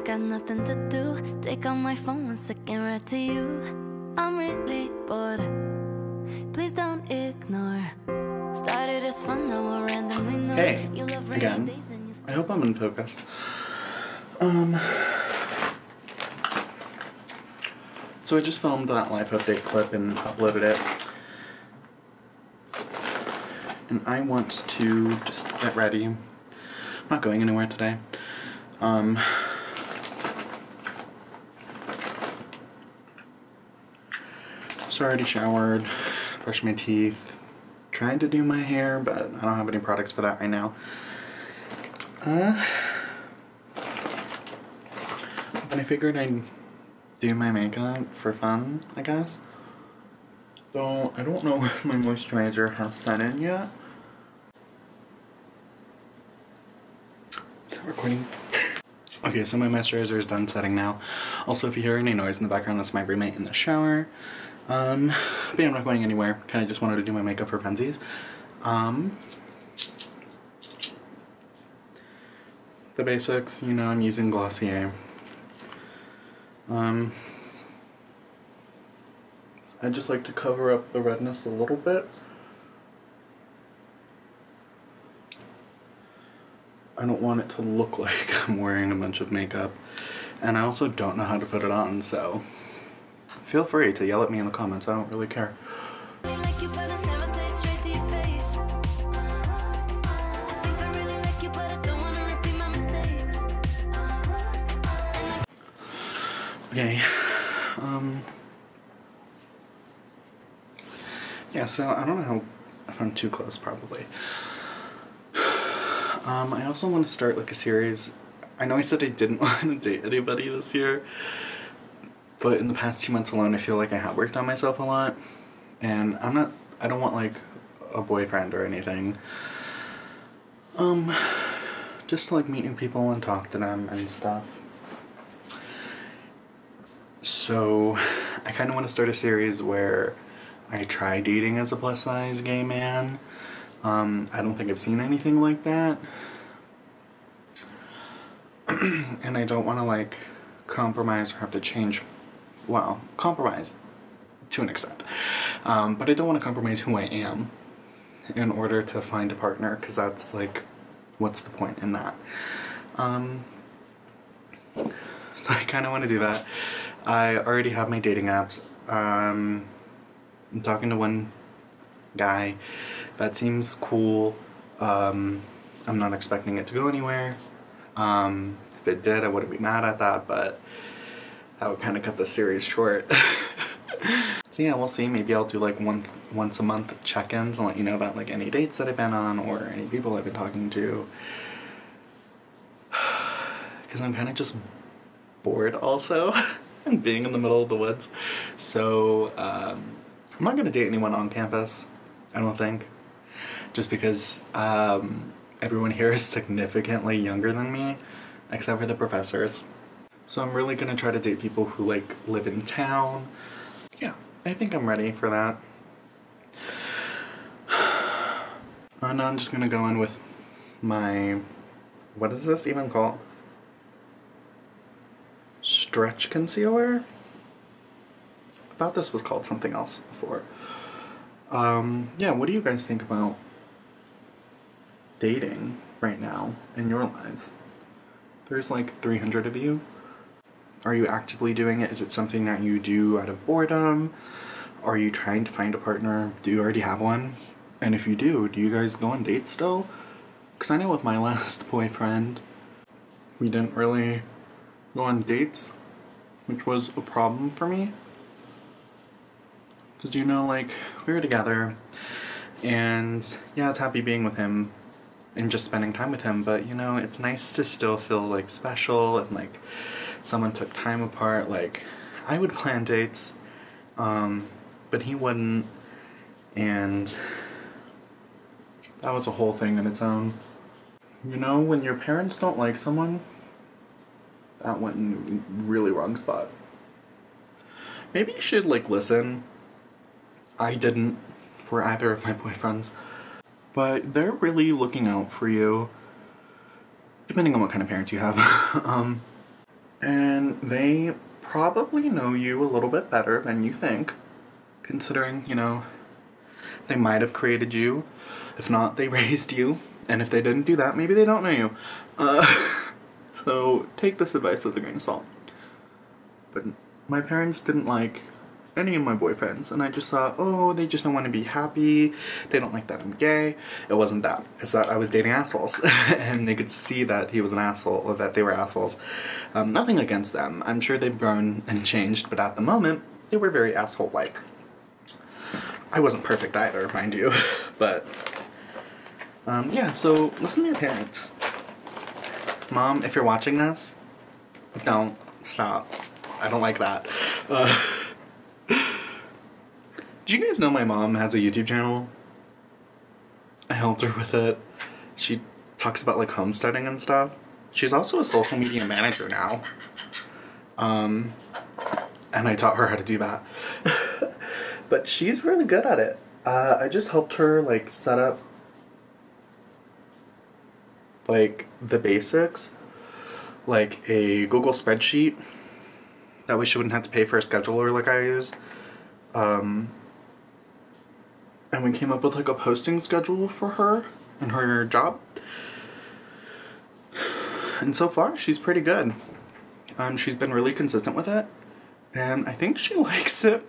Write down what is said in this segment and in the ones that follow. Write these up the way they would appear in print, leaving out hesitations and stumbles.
got nothing to do. Take out my phone 1 second, right to you. I'm really bored. Please don't ignore. Started as fun, now we're randomly known. Hey, You love again. days and you I hope I'm in focus. So I just filmed that live update clip and uploaded it. And I want to just get ready. I'm not going anywhere today. So I already showered, brushed my teeth, tried to do my hair, but I don't have any products for that right now. But I figured I'd do my makeup for fun, I guess. Though I don't know if my moisturizer has set in yet. Is that recording? Okay, so my moisturizer is done setting now. Also, if you hear any noise in the background, that's my roommate in the shower. But yeah, I'm not going anywhere. Kinda just wanted to do my makeup for funsies. The basics, you know, I'm using Glossier. I just like to cover up the redness a little bit. I don't want it to look like I'm wearing a bunch of makeup. And I also don't know how to put it on, so feel free to yell at me in the comments. I don't really care. Okay, yeah, so I don't know if I'm too close, probably. I also want to start like a series. I know I said I didn't want to date anybody this year, but in the past 2 months alone, I feel like I have worked on myself a lot, and I don't want like a boyfriend or anything. Just to like meet new people and talk to them and stuff. So I kind of want to start a series where I try dating as a plus size gay man. I don't think I've seen anything like that. And I don't want to like compromise or have to change, well, compromise to an extent. But I don't want to compromise who I am in order to find a partner, because that's like, what's the point in that? So I kind of want to do that. I already have my dating apps. I'm talking to one guy that seems cool. I'm not expecting it to go anywhere. If it did, I wouldn't be mad at that, but that would kind of cut the series short. So yeah, we'll see. Maybe I'll do like once a month check-ins and let you know about like any dates that I've been on or any people I've been talking to. Because I'm kind of just bored also. And being in the middle of the woods. So I'm not going to date anyone on campus, I don't think. Just because everyone here is significantly younger than me, except for the professors. So I'm really going to try to date people who like live in town. Yeah, I think I'm ready for that. And I'm just going to go in with my, what is this even called? Stretch concealer? I thought this was called something else before. Yeah, what do you guys think about dating right now in your lives? There's like 300 of you. Are you actively doing it? Is it something that you do out of boredom? Are you trying to find a partner? Do you already have one? And if you do you guys go on dates still? Because I know with my last boyfriend, we didn't really go on dates, which was a problem for me. Because, you know, like, we were together, and yeah, it's happy being with him and just spending time with him, but, you know, it's nice to still feel, like, special and, like, someone took time apart. Like, I would plan dates, but he wouldn't, and that was a whole thing in its own. You know, when your parents don't like someone, that went in a really wrong spot. Maybe you should, like, listen. I didn't for either of my boyfriends. But they're really looking out for you. Depending on what kind of parents you have. And they probably know you a little bit better than you think, considering, you know, they might have created you. If not, they raised you. And if they didn't do that, maybe they don't know you. So take this advice with a grain of salt. But my parents didn't like any of my boyfriends, and I just thought, oh, they just don't want to be happy. They don't like that I'm gay. It wasn't that. It's that I was dating assholes, and they could see that he was an asshole, or that they were assholes. Nothing against them. I'm sure they've grown and changed, but at the moment, they were very asshole-like. I wasn't perfect either, mind you, but yeah, so listen to your parents. Mom, if you're watching this, don't stop. I don't like that. Do you guys know my mom has a YouTube channel? I helped her with it. She talks about like homesteading and stuff. She's also a social media manager now. And I taught her how to do that. But she's really good at it. I just helped her like set up like the basics, like a Google spreadsheet. That way she wouldn't have to pay for a scheduler like I use. And we came up with like a posting schedule for her and her job. And so far she's pretty good. She's been really consistent with it, and I think she likes it.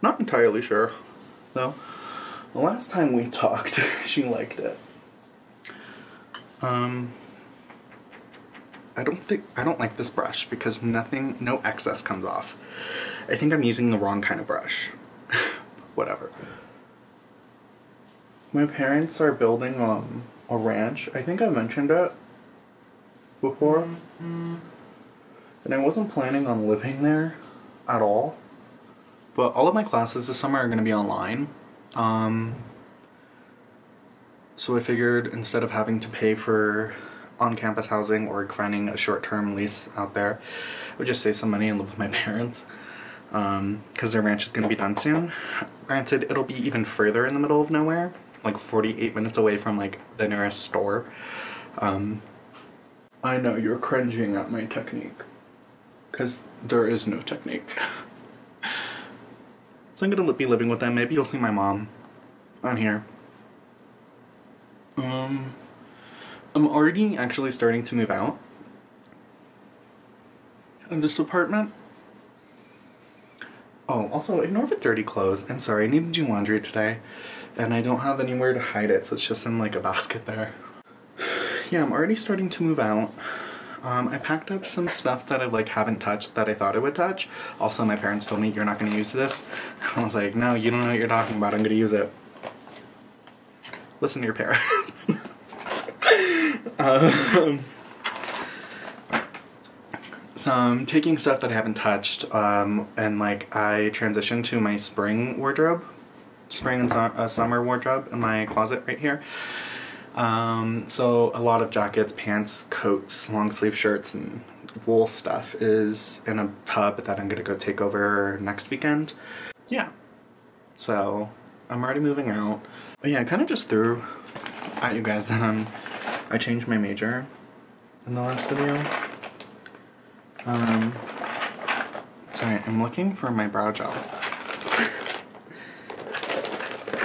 Not entirely sure, though. The last time we talked, she liked it. I don't like this brush because no excess comes off. I think I'm using the wrong kind of brush. Whatever. My parents are building a ranch. I think I mentioned it before. And I wasn't planning on living there at all. But all of my classes this summer are going to be online. So I figured instead of having to pay for on-campus housing or finding a short-term lease out there, I would just save some money and live with my parents. Because their ranch is going to be done soon. Granted, it'll be even further in the middle of nowhere, like 48 minutes away from like the nearest store. I know you're cringing at my technique, because there is no technique. So I'm gonna be living with them. Maybe you'll see my mom on here. I'm already actually starting to move out in this apartment. Oh, also, ignore the dirty clothes. I'm sorry, I need to do laundry today, and I don't have anywhere to hide it, so it's just in like a basket there. Yeah, I'm already starting to move out. I packed up some stuff that I like haven't touched that I thought I would touch. Also, my parents told me, you're not going to use this. I was like, no, you don't know what you're talking about. I'm going to use it. Listen to your parents. So I'm taking stuff that I haven't touched, and like I transitioned to my spring wardrobe. Spring and summer wardrobe in my closet right here. So a lot of jackets, pants, coats, long sleeve shirts, and wool stuff is in a tub that I'm gonna go take over next weekend. Yeah. So I'm already moving out. But yeah, I kind of just threw at you guys that I changed my major in the last video. Sorry, I'm looking for my brow gel.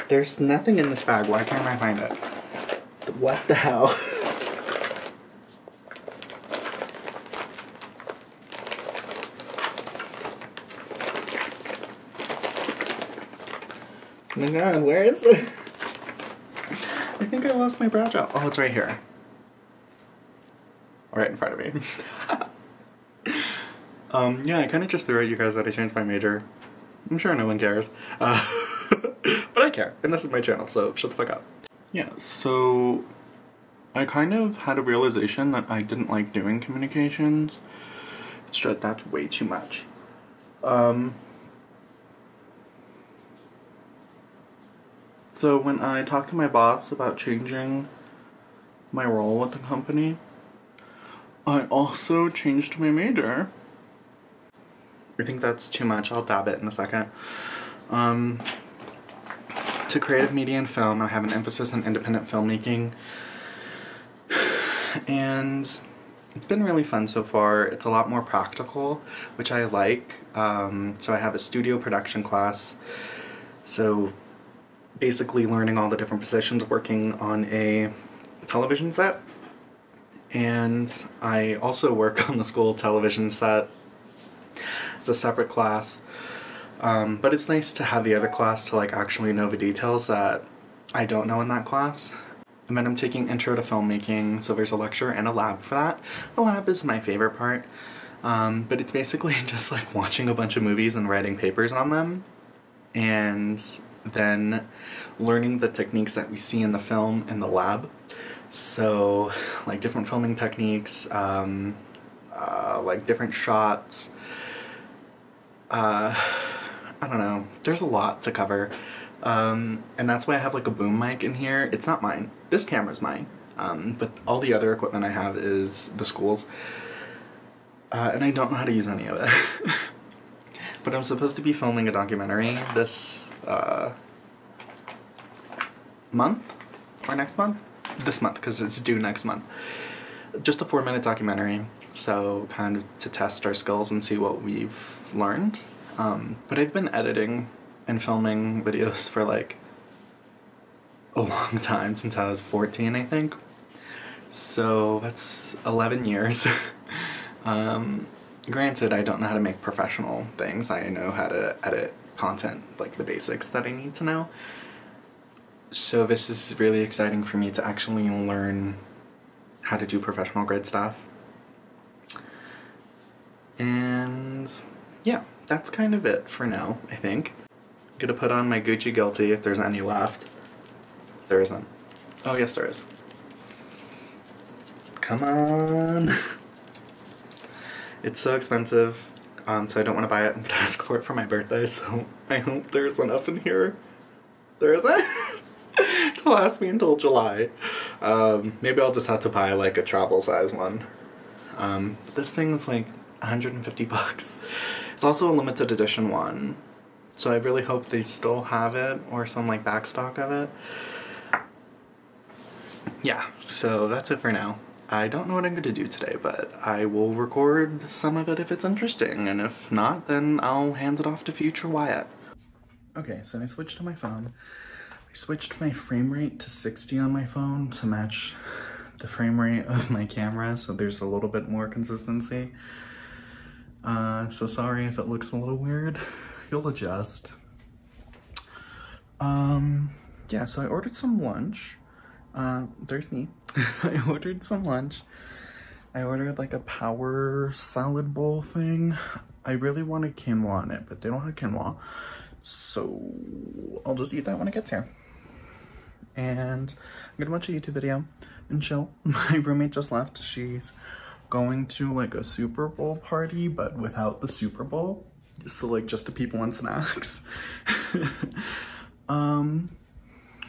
There's nothing in this bag. Why can't I find it? What the hell? Oh my god, where is it? I think I lost my brow gel. Oh, it's right here. Right in front of me. Yeah, I kind of just threw at you guys that I changed my major. I'm sure no one cares. But I care, and this is my channel, so shut the fuck up. Yeah, so I kind of had a realization that I didn't like doing communications. It's just that's way too much. So when I talked to my boss about changing my role with the company, I also changed my major. I think that's too much. I'll dab it in a second. To creative media and film, I have an emphasis on independent filmmaking. and it's been really fun so far. It's a lot more practical, which I like. So I have a studio production class, so basically learning all the different positions working on a television set. And I also work on the school television set. It's a separate class, but it's nice to have the other class to like actually know the details that I don't know in that class. And then I'm taking Intro to Filmmaking, so there's a lecture and a lab for that. The lab is my favorite part, but it's basically just like watching a bunch of movies and writing papers on them, and then learning the techniques that we see in the film in the lab. So like different filming techniques, like different shots. I don't know, there's a lot to cover. And that's why I have like a boom mic in here. It's not mine. This camera's mine. But all the other equipment I have is the school's. And I don't know how to use any of it. But I'm supposed to be filming a documentary this month or next month? This month, because it's due next month. Just a 4-minute documentary, so kind of to test our skills and see what we've learned. But I've been editing and filming videos for like a long time, since I was 14, I think. So that's 11 years. Granted, I don't know how to make professional things. I know how to edit content, like the basics that I need to know. So this is really exciting for me to actually learn how to do professional grade stuff. And yeah, that's kind of it for now, I think. I'm gonna put on my Gucci Guilty if there's any left. There isn't. Oh yes, there is. Come on. It's so expensive, so I don't want to buy it. I'm gonna ask for it for my birthday, so I hope there's enough in here. There isn't? To last me until July. Maybe I'll just have to buy like a travel size one. This thing's like 150 bucks. It's also a limited edition one, so I really hope they still have it or some like back stock of it. Yeah, so that's it for now. I don't know what I'm going to do today, but I will record some of it if it's interesting, and if not, then I'll hand it off to future Wyatt. Okay, so I switched to my phone. I switched my frame rate to 60 on my phone to match the frame rate of my camera, so there's a little bit more consistency. So sorry if it looks a little weird. You'll adjust. Yeah, so I ordered some lunch. There's me. I ordered some lunch. I ordered like a power salad bowl thing. I really wanted quinoa in it, but they don't have quinoa. So I'll just eat that when it gets here. And I'm gonna watch a YouTube video and chill. My roommate just left. She's going to like a Super Bowl party, but without the Super Bowl. So like just the people and snacks.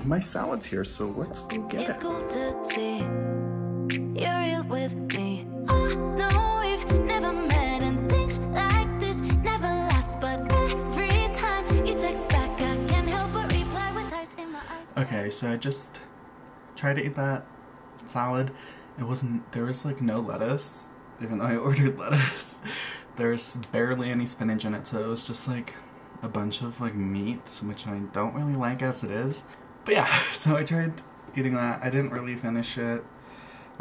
My salad's here, so let's go get it. It's cool to see you're real with me. I know we've never met and things like this never last, but every time you text back, I can't help but reply with hearts in my eyes. Okay, so I just tried to eat that salad. There was like no lettuce, even though I ordered lettuce. There's barely any spinach in it, so it was just like a bunch of like meat, which I don't really like as it is. But yeah, so I tried eating that. I didn't really finish it.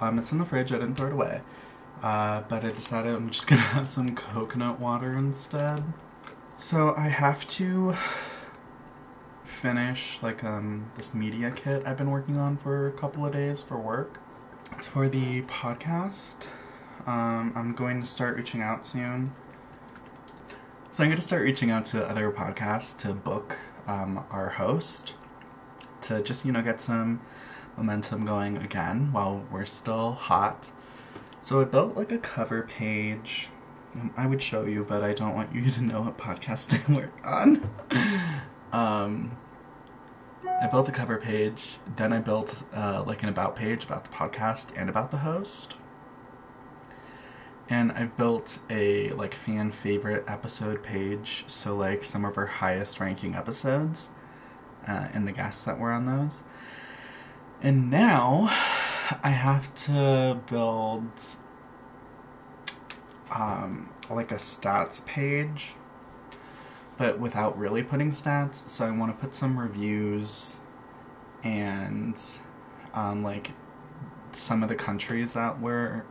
It's in the fridge, I didn't throw it away. But I decided I'm just gonna have some coconut water instead. So I have to finish like this media kit I've been working on for a couple of days for work. It's for the podcast. I'm going to start reaching out soon. So I'm going to start reaching out to other podcasts to book our host, to just, you know, get some momentum going again while we're still hot. So I built like a cover page. I would show you, but I don't want you to know what podcast I work on. I built a cover page, then I built like an about page about the podcast and about the host. And I've built a like fan favorite episode page, so like some of our highest ranking episodes and the guests that were on those. And now I have to build like a stats page, but without really putting stats. So I want to put some reviews and like some of the countries that were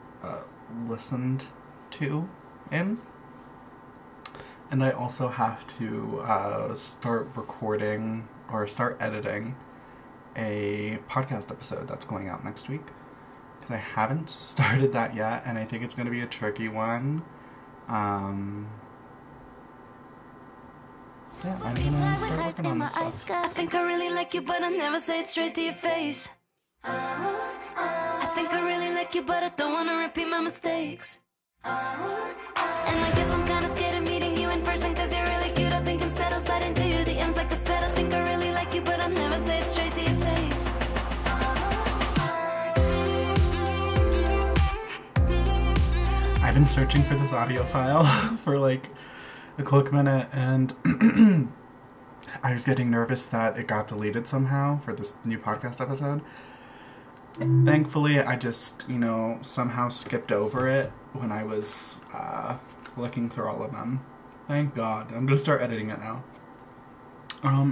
listened to in. And I also have to start recording or start editing a podcast episode that's going out next week, because I haven't started that yet, and I think it's going to be a tricky one. Yeah, I'm gonna start working on this stuff. I think I really like you, but I never say it straight to your face. I think I really like you, but I don't wanna repeat my mistakes. And I guess I'm kinda scared of meeting you in person, cause you're really cute. I think instead I'll slide into your DMs like I said. I think I really like you, but I'll never say it straight to your face. I've been searching for this audio file for like a quick minute, and I was getting nervous that it got deleted somehow for this new podcast episode. Thankfully, I just, you know, somehow skipped over it when I was looking through all of them. Thank God. I'm gonna start editing it now.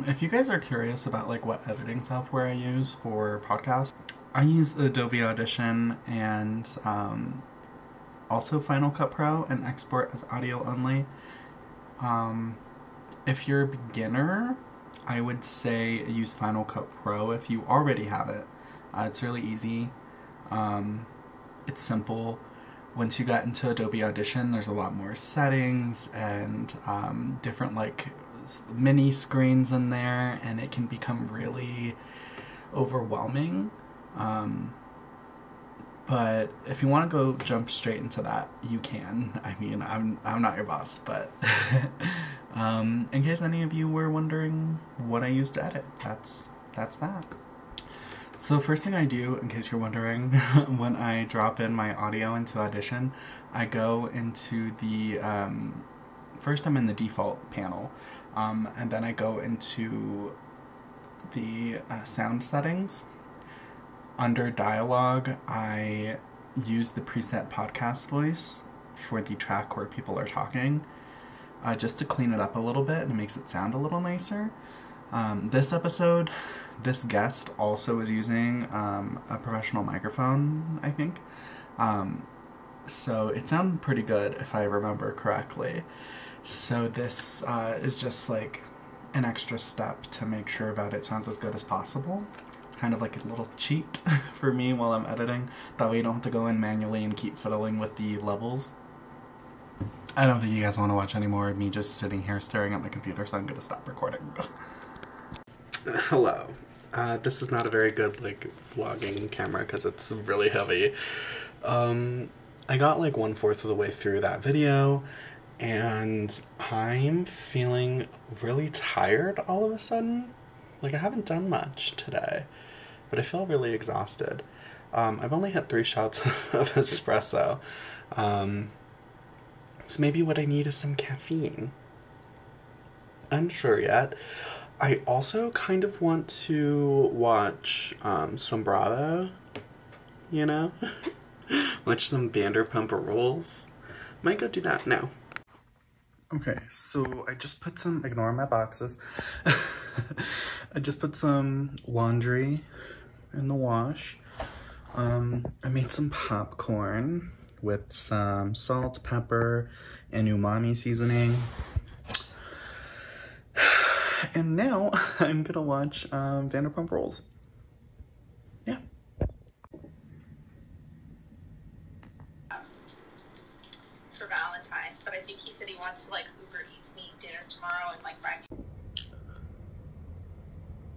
If you guys are curious about like what editing software I use for podcasts, I use Adobe Audition and also Final Cut Pro, and export as audio only. If you're a beginner, I would say use Final Cut Pro if you already have it. It's really easy. It's simple. Once you get into Adobe Audition, there's a lot more settings and different like mini screens in there, and it can become really overwhelming. But if you want to go jump straight into that, you can. I mean, I'm not your boss, but in case any of you were wondering what I use to edit, that's that. So first thing I do, in case you're wondering, when I drop in my audio into Audition, I go into the, first I'm in the default panel, and then I go into the sound settings. Under dialogue, I use the preset podcast voice for the track where people are talking, just to clean it up a little bit, and it makes it sound a little nicer. This episode, this guest also is using a professional microphone, I think. So it sounded pretty good if I remember correctly. So this is just like an extra step to make sure that it sounds as good as possible. It's kind of like a little cheat for me while I'm editing. That way you don't have to go in manually and keep fiddling with the levels. I don't think you guys want to watch any more of me just sitting here staring at my computer, so I'm going to stop recording. Hello. This is not a very good, like, vlogging camera because it's really heavy. I got, like, 1/4 of the way through that video, and I'm feeling really tired all of a sudden. Like, I haven't done much today, but I feel really exhausted. I've only had 3 shots of espresso. So maybe what I need is some caffeine. Unsure yet. I also kind of want to watch some Bravo, you know? Watch some Vanderpump Rules. Might go do that now. Okay, so I just put some, ignore my boxes. I just put some laundry in the wash. I made some popcorn with some salt, pepper, and umami seasoning. And now I'm gonna watch Vanderpump Rules. Yeah. For Valentine's, but I think he said he wants to like Uber Eats me dinner tomorrow and like buy me.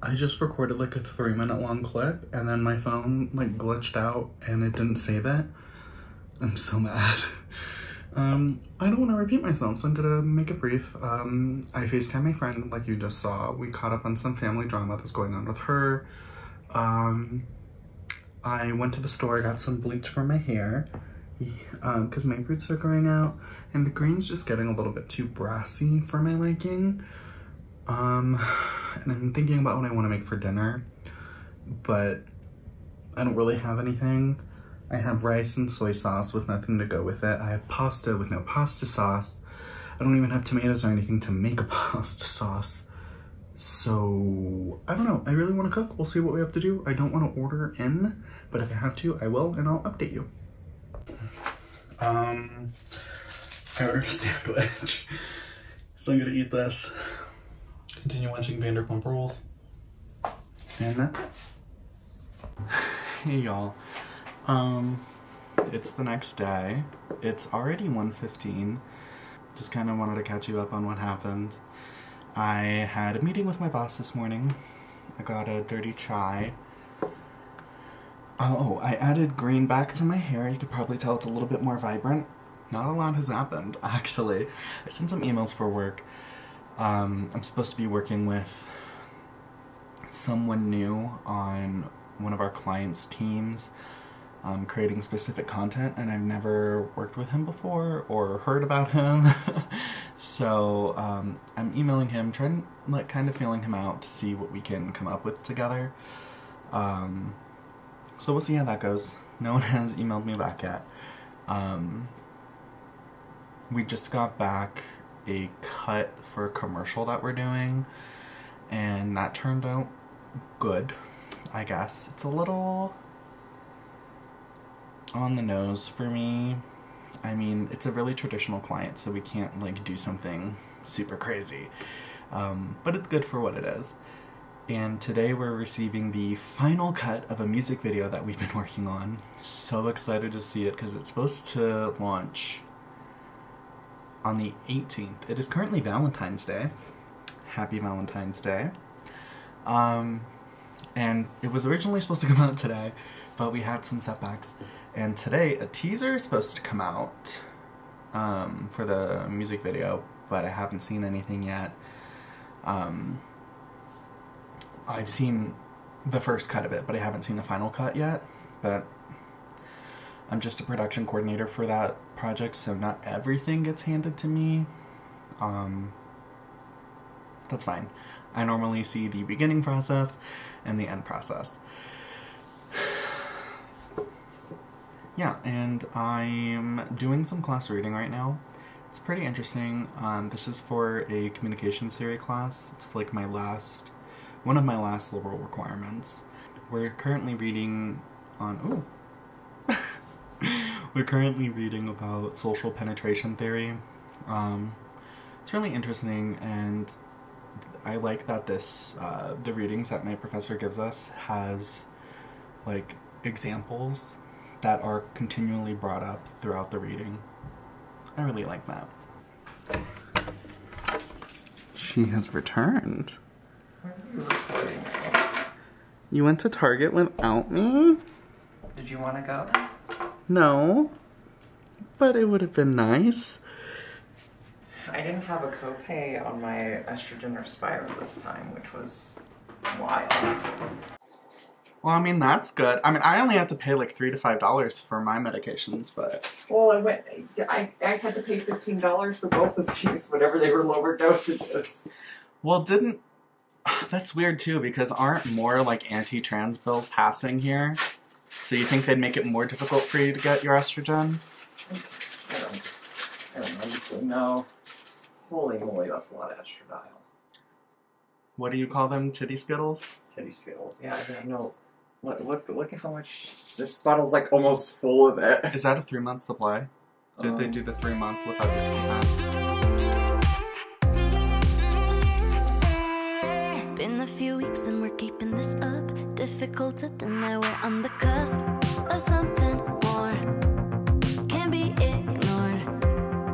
I just recorded like a 3-minute long clip, and then my phone like glitched out and it didn't save it. I'm so mad. I don't want to repeat myself, so I'm gonna make it brief. I FaceTimed my friend, like you just saw. We caught up on some family drama that's going on with her. I went to the store, got some bleach for my hair, because my roots are growing out, and the green's just getting a little bit too brassy for my liking. And I'm thinking about what I want to make for dinner, but I don't really have anything. I have rice and soy sauce with nothing to go with it. I have pasta with no pasta sauce. I don't even have tomatoes or anything to make a pasta sauce. So, I don't know. I really want to cook. We'll see what we have to do. I don't want to order in, but if I have to, I will, and I'll update you. I ordered a sandwich. So I'm gonna eat this. Continue watching Vanderpump Rules. And that. Hey y'all. It's the next day. It's already 1:15. Just kind of wanted to catch you up on what happened. I had a meeting with my boss this morning. I got a dirty chai. Oh, I added green back to my hair. You could probably tell it's a little bit more vibrant. Not a lot has happened, actually. I sent some emails for work. I'm supposed to be working with someone new on one of our clients' teams, creating specific content, and I've never worked with him before or heard about him. So I'm emailing him, trying, like, kind of feeling him out to see what we can come up with together. So we'll see how that goes. No one has emailed me back yet. We just got back a cut for a commercial that we're doing, and that turned out good, I guess. It's a little on the nose for me. I mean, it's a really traditional client, so we can't, like, do something super crazy. But it's good for what it is. And today we're receiving the final cut of a music video that we've been working on. So excited to see it because it's supposed to launch on the 18th. It is currently Valentine's Day. Happy Valentine's Day. And it was originally supposed to come out today, but we had some setbacks. And today a teaser is supposed to come out for the music video, but I haven't seen anything yet. I've seen the first cut of it, but I haven't seen the final cut yet. But I'm just a production coordinator for that project, so not everything gets handed to me. That's fine. I normally see the beginning process and the end process. Yeah, and I'm doing some class reading right now. It's pretty interesting. This is for a communications theory class. It's like one of my last liberal requirements. We're currently reading on, we're currently reading about social penetration theory. It's really interesting, and I like that the readings that my professor gives us has, like, examples that are continually brought up throughout the reading. I really like that. She has returned. You went to Target without me? Did you want to go? No, but it would have been nice. I didn't have a copay on my estrogen or Spiro this time, which was wild. Well, I mean, that's good. I mean, I only had to pay like $3 to $5 for my medications, but... Well, I had to pay $15 for both of these, whatever they were lower dosages. Well, that's weird too, because aren't more like anti-trans bills passing here? So you think they'd make it more difficult for you to get your estrogen? I don't honestly know. Holy moly, that's a lot of estradiol. What do you call them? Titty Skittles? Titty Skittles. Yeah, I don't know. Look at how much... This bottle's like almost full of it. Is that a 3-month supply? Did they do the 3-month without your consent? Been a few weeks and we're keeping this up. Difficult to deny we're on the cusp of something more. Can't be ignored.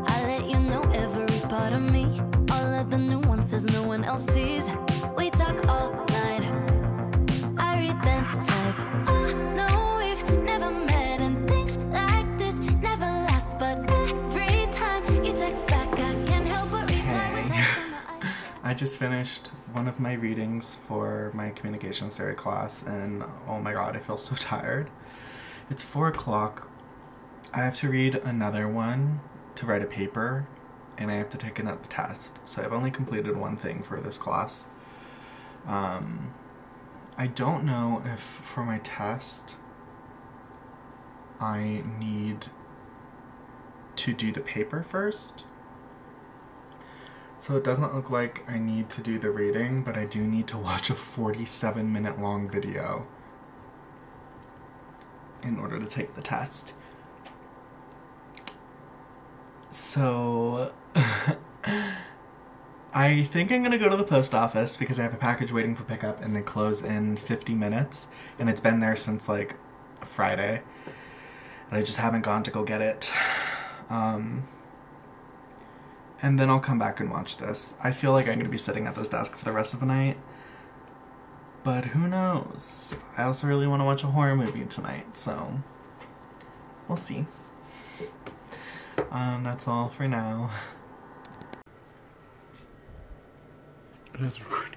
I let you know every part of me. All of the nuances no one else sees. We talk all night. I read then type. Oh no, we've never met, and things like this never last. But every time you text back, I can't help but reply with eyes. I just finished one of my readings for my communications theory class, and oh my god, I feel so tired. It's 4 o'clock. I have to read another one to write a paper, and I have to take another test. So I've only completed one thing for this class. I don't know if for my test I need to do the paper first. So it doesn't look like I need to do the reading, but I do need to watch a 47-minute long video in order to take the test. So I think I'm gonna go to the post office because I have a package waiting for pickup and they close in 50 minutes, and it's been there since like Friday and I just haven't gone to go get it. And then I'll come back and watch this. I feel like I'm gonna be sitting at this desk for the rest of the night, but who knows? I also really want to watch a horror movie tonight, so we'll see. That's all for now. It is recording.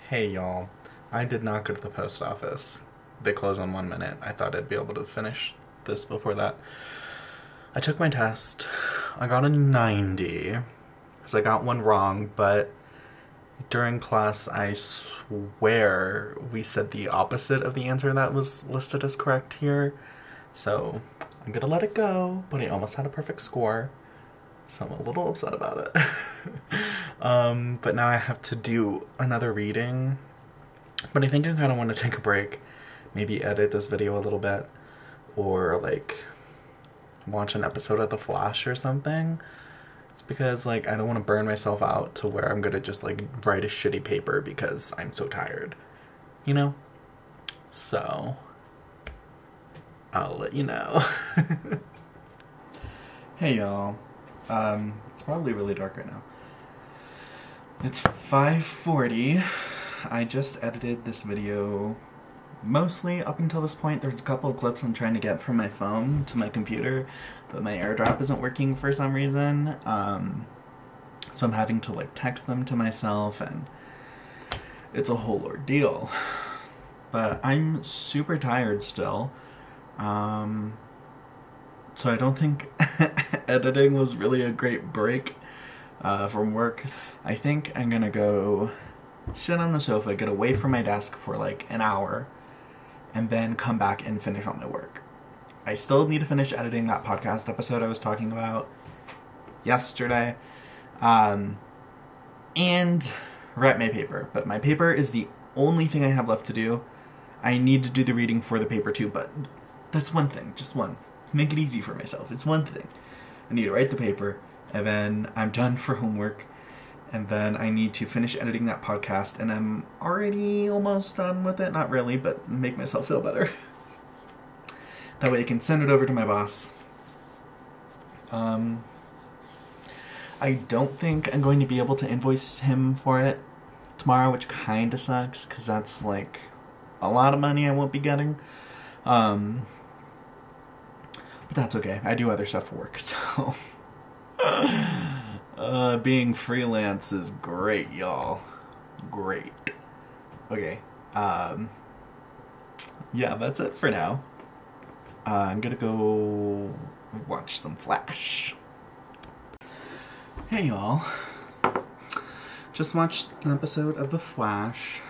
Hey y'all. I did not go to the post office. They close on 1 minute. I thought I'd be able to finish this before that. I took my test. I got a 90, because I got one wrong, but during class I swear we said the opposite of the answer that was listed as correct here. So I'm gonna let it go, but I almost had a perfect score, so I'm a little upset about it. But now I have to do another reading, but I think I kind of want to take a break, maybe edit this video a little bit, or like watch an episode of The Flash or something. It's because like I don't want to burn myself out to where I'm gonna just like write a shitty paper because I'm so tired, you know? So I'll let you know. Hey y'all. It's probably really dark right now. It's 5:40. I just edited this video mostly up until this point. There's a couple of clips I'm trying to get from my phone to my computer, but my AirDrop isn't working for some reason. So I'm having to like text them to myself, and it's a whole ordeal. But I'm super tired still. So I don't think editing was really a great break from work. I think I'm gonna go sit on the sofa, get away from my desk for like an hour, and then come back and finish all my work. I still need to finish editing that podcast episode I was talking about yesterday, and write my paper. But my paper is the only thing I have left to do. I need to do the reading for the paper too, but that's one thing, just one. Make it easy for myself. It's one thing. I need to write the paper, and then I'm done for homework, and then I need to finish editing that podcast, and I'm already almost done with it. Not really, but make myself feel better. That way I can send it over to my boss. I don't think I'm going to be able to invoice him for it tomorrow, which kinda sucks, because that's like a lot of money I won't be getting. But that's okay. I do other stuff for work, so being freelance is great, y'all. Great. Okay. Yeah, that's it for now. I'm gonna go watch some Flash. Hey, y'all. Just watched an episode of The Flash.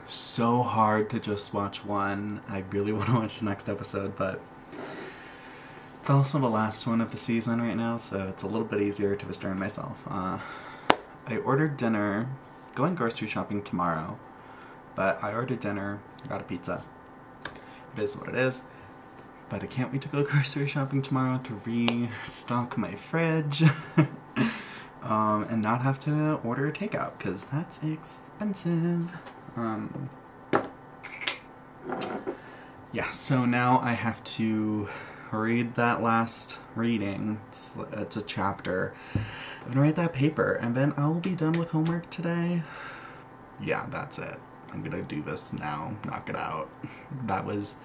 So hard to just watch one. I really want to watch the next episode, but it's also the last one of the season right now, so it's a little bit easier to restrain myself. I ordered dinner, going grocery shopping tomorrow, but I ordered dinner, got a pizza. It is what it is, but I can't wait to go grocery shopping tomorrow to restock my fridge and not have to order a takeout, because that's expensive. Yeah, so now I have to read that last reading. It's a chapter. I'm gonna write that paper, and then I'll be done with homework today. Yeah, that's it. I'm gonna do this now, knock it out. That was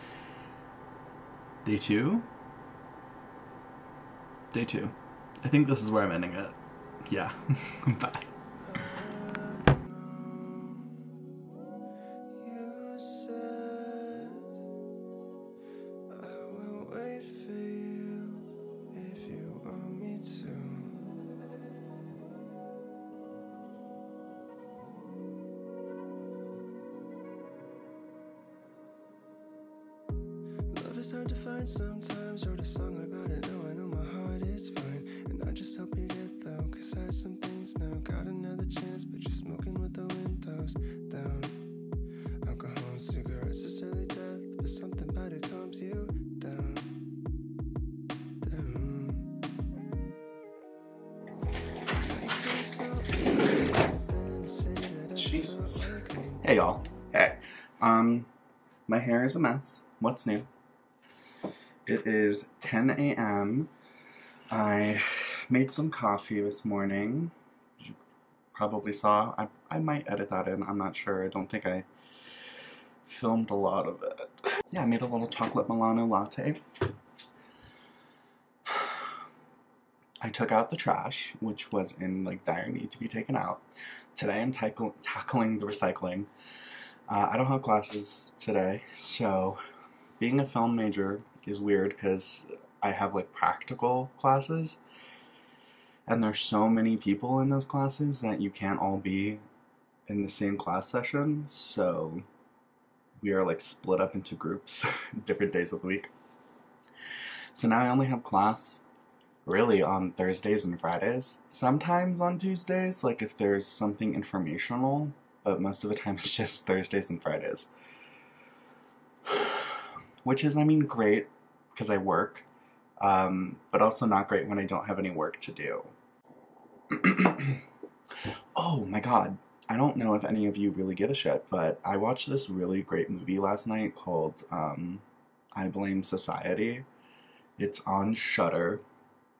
day 2? Day 2. I think this is where I'm ending it. Yeah. Bye. Love is is hard to find sometimes. Wrote a song about it, now I know my heart is fine. And I just hope you get though, cause I have some things now. Got another chance, but you're smoking with the windows down. Alcohol and cigarettes is early death, but something about it calms you down. Jesus. Hey y'all. Hey. My hair is a mess. What's new? It is 10 a.m. I made some coffee this morning. You probably saw. I might edit that in. I'm not sure. I don't think I filmed a lot of it. Yeah, I made a little chocolate Milano latte. I took out the trash, which was in like dire need to be taken out. Today I'm tackling the recycling. I don't have classes today, so being a film major is weird because I have like practical classes, and there's so many people in those classes that you can't all be in the same class session, so we are like split up into groups different days of the week. So now I only have class really on Thursdays and Fridays, sometimes on Tuesdays, like if there's something informational, but most of the time it's just Thursdays and Fridays. Which is, I mean, great, because I work, but also not great when I don't have any work to do. Oh my god, I don't know if any of you really give a shit, but I watched this really great movie last night called, I Blame Society. It's on Shudder.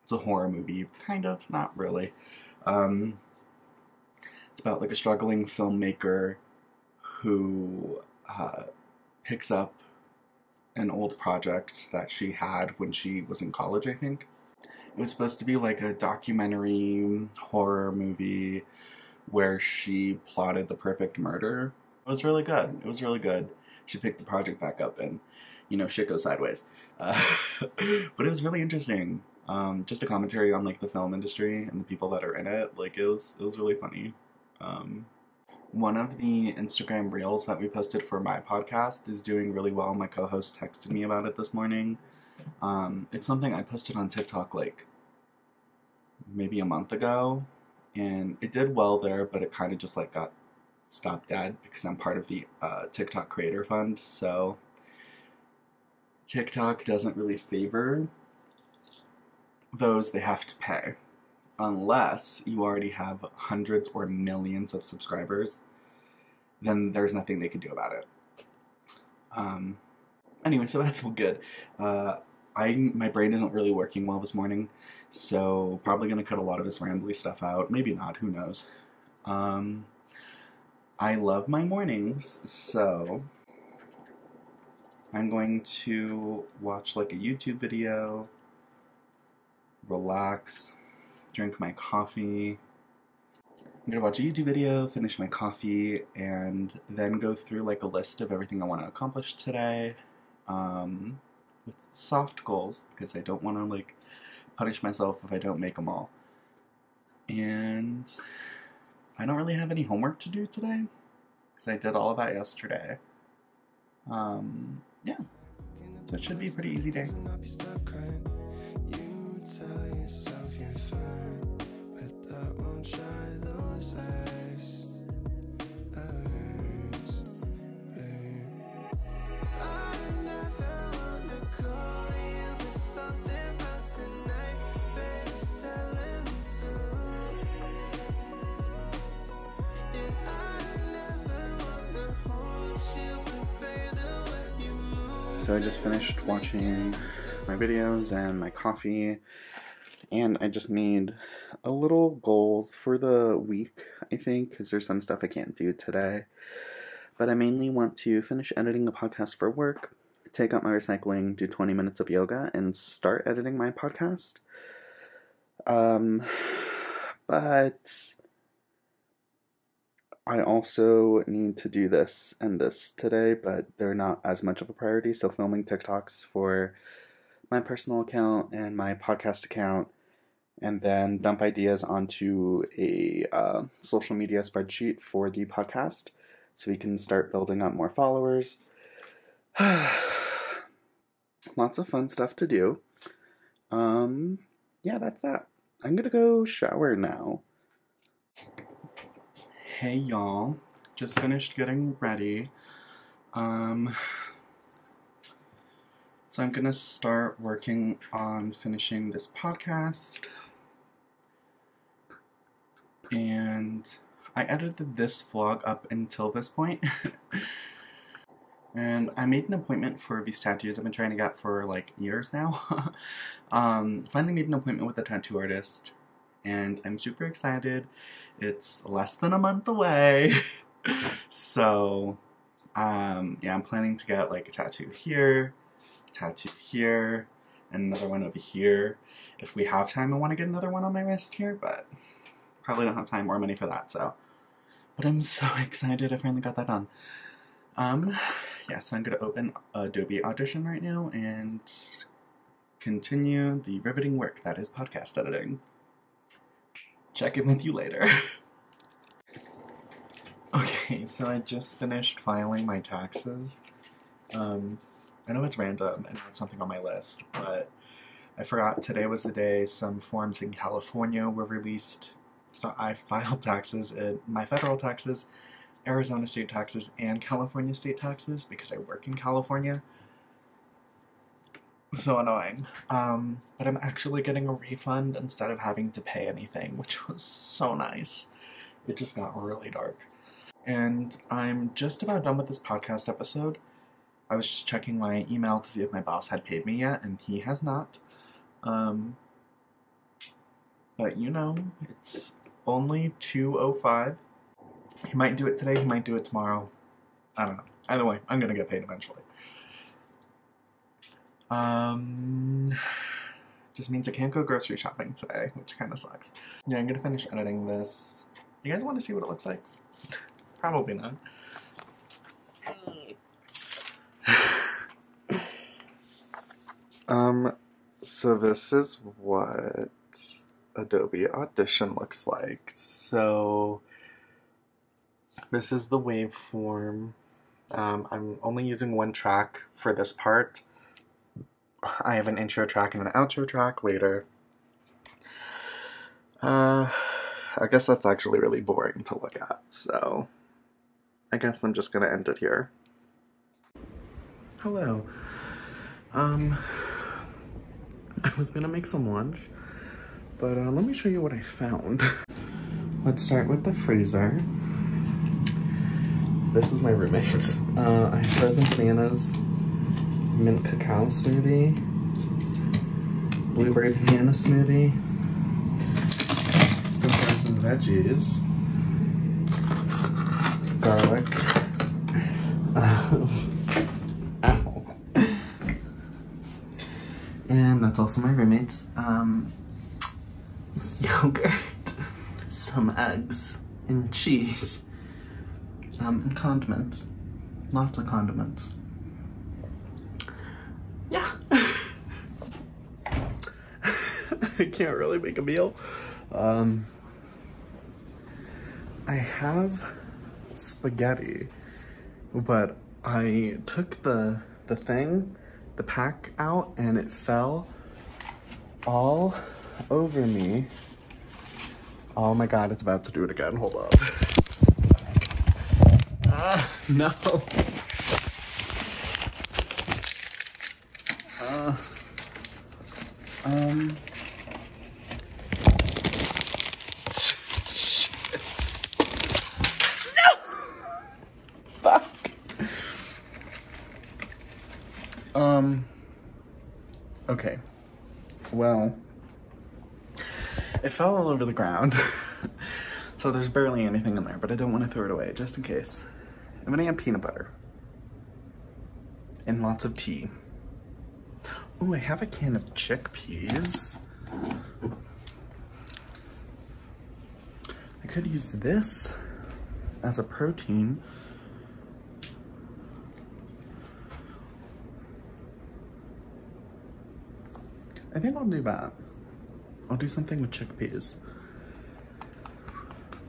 It's a horror movie, kind of, not really. It's about like a struggling filmmaker who picks up an old project that she had when she was in college, I think. It was supposed to be like a documentary horror movie where she plotted the perfect murder. It was really good. It was really good. She picked the project back up and, you know, shit goes sideways. But it was really interesting. Just a commentary on like the film industry and the people that are in it. Like it was really funny. One of the Instagram reels that we posted for my podcast is doing really well. My co-host texted me about it this morning. It's something I posted on TikTok like maybe a month ago, and it did well there, but it kind of just like got stopped dead because I'm part of the TikTok Creator Fund, so TikTok doesn't really favor those they have to pay unless you already have hundreds or millions of subscribers. Then there's nothing they can do about it. Anyway, so that's all good. My brain isn't really working well this morning, so probably gonna cut a lot of this rambly stuff out. Maybe not, who knows. I love my mornings, so I'm going to watch like a YouTube video, relax, drink my coffee. I'm gonna watch a YouTube video, finish my coffee, and then go through like a list of everything I want to accomplish today, with soft goals, because I don't want to like punish myself if I don't make them all. And I don't really have any homework to do today, because I did all of that yesterday. Yeah, so it should be a pretty easy day. So I just finished watching my videos and my coffee, and I just made a little goals for the week, I think, because there's some stuff I can't do today. But I mainly want to finish editing the podcast for work, take out my recycling, do 20 minutes of yoga, and start editing my podcast. But I also need to do this and this today, but they're not as much of a priority. So filming TikToks for my personal account and my podcast account, and then dump ideas onto a social media spreadsheet for the podcast so we can start building up more followers. lots of fun stuff to do. Yeah, that's that. I'm gonna go shower now. Hey y'all, just finished getting ready. So I'm gonna start working on finishing this podcast. And I edited this vlog up until this point. And I made an appointment for these tattoos I've been trying to get for like years now. Finally made an appointment with a tattoo artist, and I'm super excited. It's less than a month away. So, yeah, I'm planning to get like a tattoo here, and another one over here. If we have time, I want to get another one on my wrist here, but probably don't have time or money for that, so. But I'm so excited I finally got that done. Yeah, so I'm going to open Adobe Audition right now and continue the riveting work that is podcast editing. Check in with you later. Okay, so I just finished filing my taxes. I know it's random and it's something on my list, but I forgot today was the day some forms in California were released. So I filed taxes, my federal taxes, Arizona state taxes, and California state taxes because I work in California. So annoying. But I'm actually getting a refund instead of having to pay anything, which was so nice. It just got really dark. And I'm just about done with this podcast episode. I was just checking my email to see if my boss had paid me yet, and he has not. But you know, it's only 2:05. He might do it today, he might do it tomorrow. I don't know. Either way, I'm gonna get paid eventually. Just means I can't go grocery shopping today, which kind of sucks. Yeah, I'm gonna finish editing this. You guys want to see what it looks like? Probably not. So this is what Adobe Audition looks like. So this is the waveform. I'm only using one track for this part. I have an intro track and an outro track later. I guess that's actually really boring to look at, so I guess I'm just gonna end it here. Hello. I was gonna make some lunch, but let me show you what I found. Let's start with the freezer. This is my roommate's. I have frozen bananas, mint cacao smoothie, blueberry banana smoothie, some frozen veggies, garlic, ow. And that's also my roommate's. Yogurt, some eggs, and cheese. And condiments. Lots of condiments. Yeah. I can't really make a meal. I have spaghetti, but I took the pack out and it fell all over me. Oh my god, it's about to do it again. Hold up. No. Shit. No! Fuck. Okay. Well, it fell all over the ground. So there's barely anything in there, but I don't want to throw it away, just in case. I'm gonna add peanut butter. And lots of tea. Oh, I have a can of chickpeas. I could use this as a protein. I think I'll do that. I'll do something with chickpeas.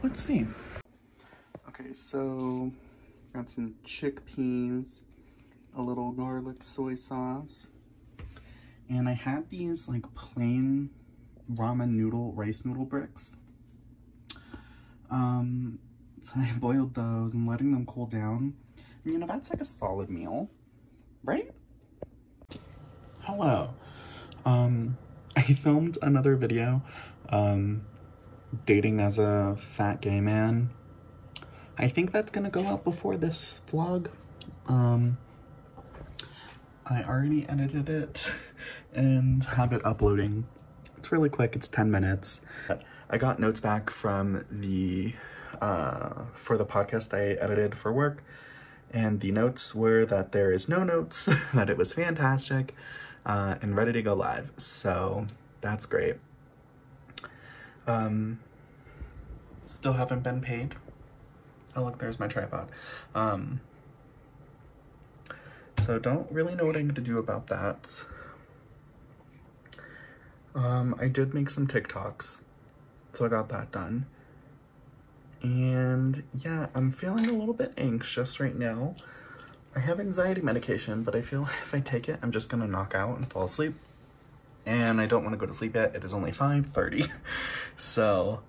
Let's see. Okay, so got some chickpeas, a little garlic soy sauce, And I had these like plain rice noodle bricks. So I boiled those and letting them cool down. And, you know, that's like a solid meal, right? Hello. I filmed another video, dating as a fat gay man. I think that's gonna go out before this vlog. I already edited it and have it uploading. It's really quick, it's 10 minutes. I got notes back from the, for the podcast I edited for work, and the notes were that there is no notes, that it was fantastic, and ready to go live, so that's great. Still haven't been paid. Oh look, there's my tripod. So don't really know what I'm gonna do about that. I did make some TikToks, so I got that done. And yeah, I'm feeling a little bit anxious right now. I have anxiety medication, but I feel if I take it, I'm just gonna knock out and fall asleep. And I don't wanna go to sleep yet. It is only 5:30, so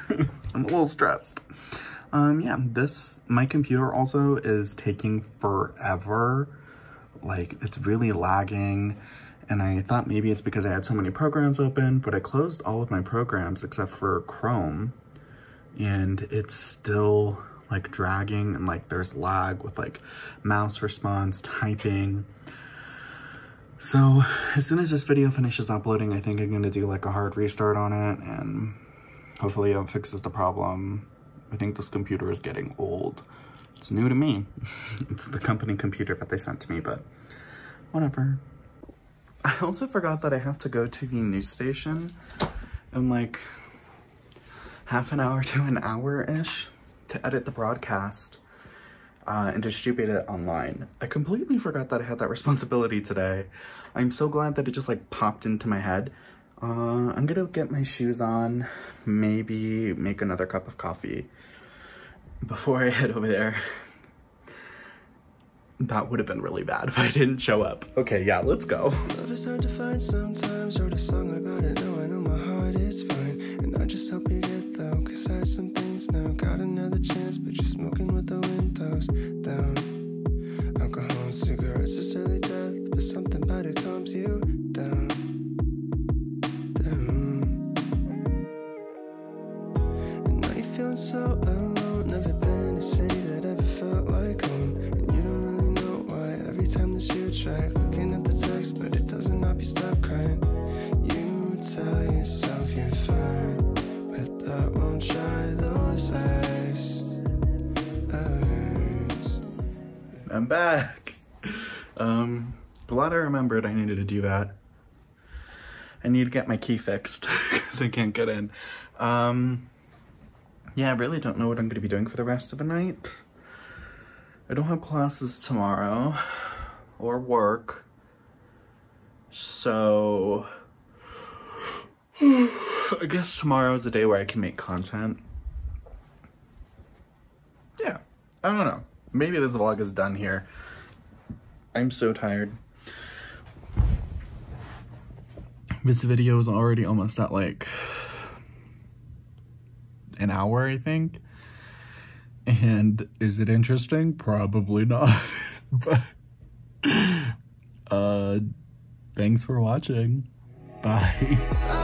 I'm a little stressed. Yeah, my computer also is taking forever. Like, it's really lagging, and I thought maybe it's because I had so many programs open, but I closed all of my programs except for Chrome, and it's still like dragging, and like there's lag with like mouse response, typing. So as soon as this video finishes uploading, I think I'm gonna do like a hard restart on it, and hopefully it fixes the problem. I think this computer is getting old. It's new to me. It's the company computer that they sent to me, but whatever. I also forgot that I have to go to the news station in like half an hour to an hour-ish to edit the broadcast and distribute it online. I completely forgot that I had that responsibility today. I'm so glad that it just like popped into my head. I'm gonna get my shoes on, maybe make another cup of coffee before I head over there. That would have been really bad if I didn't show up. Okay, yeah, let's go. Love is hard to find sometimes. Wrote a song about it. No, I know my heart is fine. And I just hope you get though, cause I have some things now. Got another chance, but you're smoking with the windows down. Alcohol and cigarettes is early death, but something about it calms you down. And now you're feeling so alone. Never been in a city that ever felt like home. And you don't really know why. Every time that you drive, looking at the text, but it doesn't help you stop crying. You tell yourself you're fine, but that won't dry those eyes. I'm back. Glad I remembered I needed to do that. I need to get my key fixed because I can't get in. Yeah, I really don't know what I'm going to be doing for the rest of the night. I don't have classes tomorrow or work, so I guess tomorrow is a day where I can make content. Yeah, I don't know. Maybe this vlog is done here. I'm so tired. This video is already almost at like an hour, I think. And is it interesting? Probably not. But thanks for watching. Bye.